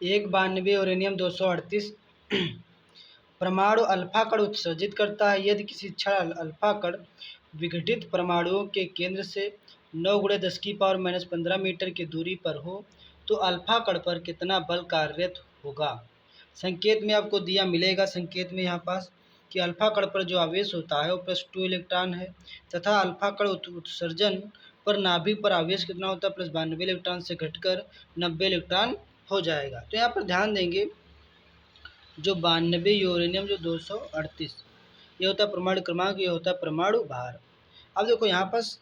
एक 92 यूरेनियम 238 परमाणु अल्फा कण उत्सर्जित करता है। यदि किसी क्षण अल्फा कण विघटित परमाणुओं के केंद्र से 9×10⁻15 मीटर की दूरी पर हो तो अल्फा कण पर कितना बल कार्यरत होगा। संकेत में आपको दिया मिलेगा, संकेत में यहाँ पास कि अल्फा कण पर जो आवेश होता है वो +2 इलेक्ट्रॉन है तथा अल्फा कण उत्सर्जन पर नाभिक पर आवेश कितना होता है +92 इलेक्ट्रॉन से घटकर 90 इलेक्ट्रॉन हो जाएगा। तो यहाँ पर ध्यान देंगे जो 92 यूरेनियम जो 238 ये होता है परमाणु क्रमांक, ये होता है परमाणु भार। अब देखो यहाँ पास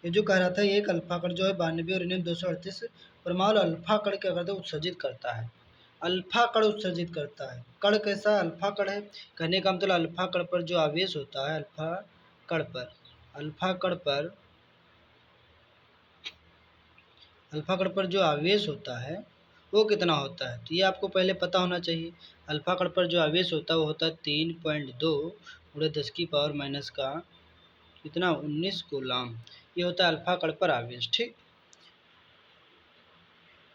ये जो कह रहा था एक अल्फा कण जो है 92 यूरेनियम 238 परमाणु अल्फा कण क्या करता है उत्सर्जित करता है। अल्फा कण उत्सर्जित करता है, कण कैसा अल्फा कण है, कहने का मतलब अल्फा कण पर जो आवेश होता है कण पर अल्फा कण पर अल्फा कण पर जो आवेश होता है वो कितना होता है। तो ये आपको पहले पता होना चाहिए। अल्फा कण पर जो आवेश होता है वो होता है 3.2 × 10⁻⁻ का कितना 19 कूलाम। ये होता है अल्फा कण पर आवेश, ठीक।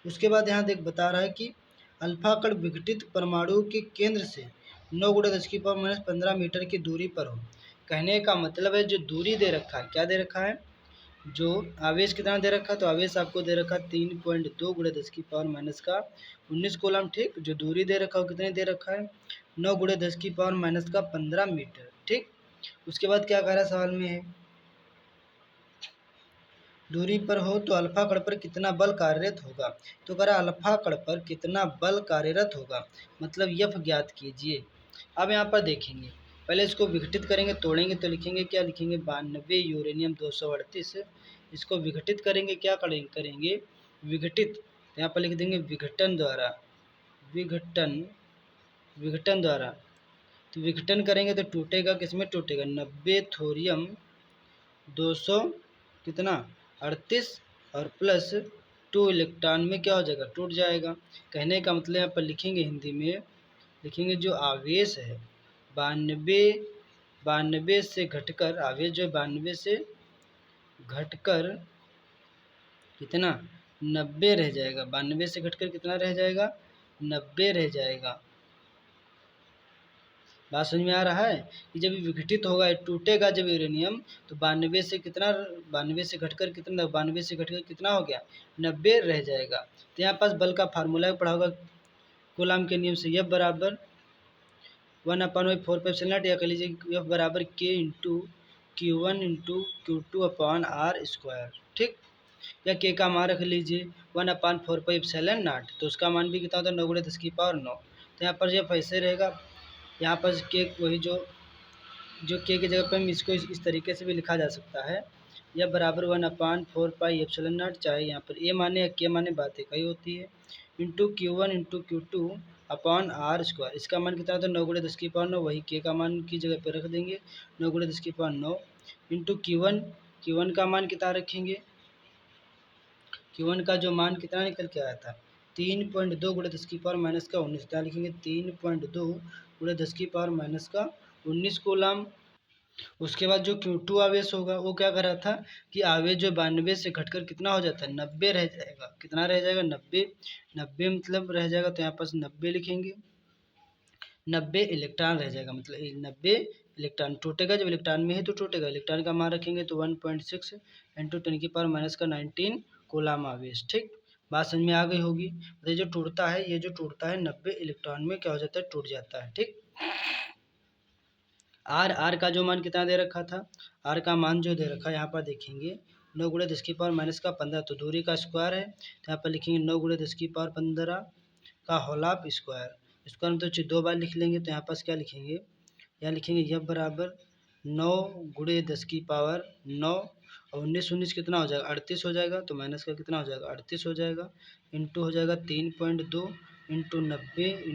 उसके बाद यहाँ देख बता रहा है कि अल्फा कण विघटित परमाणु के केंद्र से 9×10⁻15 मीटर की दूरी पर हो। कहने का मतलब है जो दूरी दे रखा है, क्या दे रखा है, जो आवेश कितना दे रखा है, तो आवेश आपको दे रखा है 3.2 × 10⁻⁻ का 19 कूलम, ठीक। जो दूरी दे रखा है कितने दे रखा है 9×10⁻⁻ का 15 मीटर, ठीक। उसके बाद क्या कह रहा है सवाल में है दूरी पर हो तो अल्फा कण पर कितना बल कार्यरत होगा। तो कह रहा अल्फा कण पर कितना बल कार्यरत होगा, मतलब यफ ज्ञात कीजिए। अब यहाँ पर देखेंगे, पहले इसको विघटित करेंगे, तोड़ेंगे तो लिखेंगे क्या, लिखेंगे 92 यूरेनियम 238। इसको विघटित करेंगे, क्या करेंगे विघटित, यहाँ पर लिख देंगे विघटन द्वारा, विघटन द्वारा। तो विघटन करेंगे तो टूटेगा, किसमें टूटेगा 90 थोरियम 200 कितना 38 और +2 इलेक्ट्रॉन में क्या हो जाएगा टूट जाएगा। कहने का मतलब यहाँ पर लिखेंगे हिंदी में, लिखेंगे जो आवेश है 92 से घटकर, आवेश जो 92 से घटकर कितना 90 रह जाएगा, 92 से घटकर कितना रह जाएगा 90 रह जाएगा। बात समझ में आ रहा है कि जब विघटित होगा टूटेगा जब यूरेनियम तो 92 से कितना, 92 से घटकर कितना, 92 से घटकर कितना हो गया 90 रह जाएगा। तो यहाँ पास बल का फार्मूला पढ़ा होगा कूलाम के नियम से, F बराबर 1/4πε0 या कह लीजिए F बराबर K × Q1 × Q2/R², ठीक। या K का मान रख लीजिए 1/4πε0, तो उसका मान भी कितना होता है 9×10⁹। तो यहाँ पर जब ऐसे रहेगा, यहाँ पर के वही जो के की जगह पर हम इसको इस तरीके से भी लिखा जा सकता है, यह बराबर 1/4πε0, चाहे यहाँ पर ए माने या के माने बात एक ही होती है, × Q1 × Q2/R²। इसका मान कितना होता है 9×10⁹, वही के का मान की जगह पर रख देंगे 9×10⁹ × Q1 का मान कितना रखेंगे, Q1 का जो मान कितना निकल के आया था 3.2 × 10⁻⁻ का 19, क्या लिखेंगे 3.2 × 10⁻⁻ का 19 कूलाम। उसके बाद जो Q2 आवेश होगा वो क्या कर रहा था कि आवेश जो 92 से घटकर कितना हो जाता है 90 रह जाएगा, कितना रह जाएगा 90 मतलब रह जाएगा, तो यहाँ पास 90 लिखेंगे, 90 इलेक्ट्रॉन रह जाएगा, मतलब 90 इलेक्ट्रॉन टूटेगा, जब इलेक्ट्रॉन में है तो टूटेगा। इलेक्ट्रॉन का मान रखेंगे तो 1.6 × 10⁻⁻ का 19 कूलाम आवेश, ठीक। बात समझ में आ गई होगी। ये जो टूटता है, ये जो टूटता है 90 इलेक्ट्रॉन में क्या हो जाता है टूट जाता है, ठीक। आर का जो मान कितना दे रखा था, आर का मान जो दे रखा है यहाँ पर देखेंगे 9×10⁻⁻ का 15, तो दूरी का स्क्वायर है, तो यहाँ पर लिखेंगे 9×10⁻15 का होलाप स्क्वायर। स्क्वायर में तो 2 बार लिख लेंगे, तो यहाँ पास क्या लिखेंगे, यहाँ लिखेंगे यह बराबर 9×10⁻9 और 19 कितना हो जाएगा 38 हो जाएगा, तो माइनस का कितना हो जाएगा 38 हो जाएगा, इंटू हो जाएगा 3.2 × 90 ×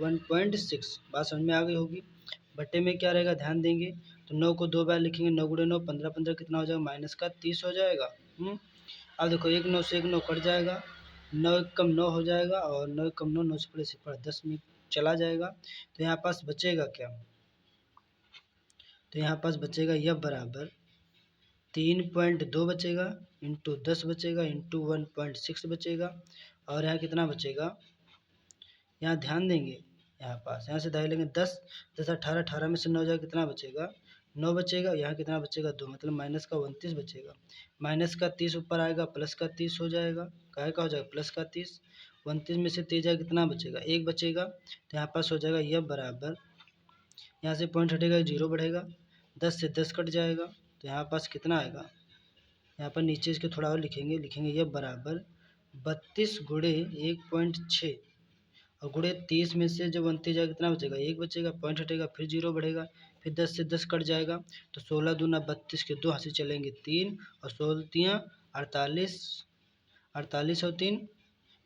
1.6। बात समझ में आ गई होगी। बट्टे में क्या रहेगा ध्यान देंगे, तो 9 को 2 बार लिखेंगे, 9×9 15 कितना हो जाएगा माइनस का 30 हो जाएगा। अब देखो 1 9 से 1 9 कट जाएगा, 9 1 कम 9 हो जाएगा, और 9 1 कम 9, 9 से पहले से 10 में चला जाएगा, तो यहाँ पास बचेगा क्या, तो यहाँ पास बचेगा यह बराबर 3.2 बचेगा, इंटू 10 बचेगा, इंटू 1.6 बचेगा, और यहाँ कितना बचेगा यहाँ ध्यान देंगे, यहाँ से दाएँ लेंगे 10, 10 18, 18 में से 9 जाएगा कितना बचेगा, 9 बचेगा। यहाँ कितना बचेगा 2, मतलब माइनस का 29 बचेगा। माइनस का 30 ऊपर आएगा, प्लस का 30 हो जाएगा, काहे का हो जाएगा प्लस का 30। 29 में से 30 जाएगा कितना बचेगा, 1 बचेगा। तो यहाँ पास हो जाएगा यह बराबर, यहाँ से पॉइंट हटेगा 0 बढ़ेगा, 10 से 10 कट जाएगा, तो यहाँ पास कितना आएगा, यहाँ पर नीचे इसके थोड़ा और लिखेंगे यह बराबर 32 गुणे 1.6 और गुणे 30 में से जब 29 जाएगा कितना बचेगा, 1 बचेगा, पॉइंट हटेगा, फिर 0 बढ़ेगा, फिर 10 से 10 कट जाएगा, तो 16 दूना 32 के 2 हाथ से चलेंगे 3 और 16 तियाँ 48, 48 और 3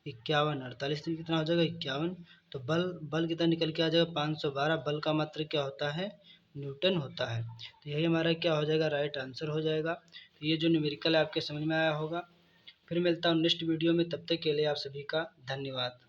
51, 48 3 कितना हो जाएगा 51। तो बल कितना निकल के आ जाएगा 512। बल का मात्रक क्या होता है, न्यूटन होता है। तो यही हमारा क्या हो जाएगा, राइट आंसर हो जाएगा। तो ये जो न्यूमेरिकल है आपके समझ में आया होगा। फिर मिलता हूँ नेक्स्ट वीडियो में, तब तक के लिए आप सभी का धन्यवाद।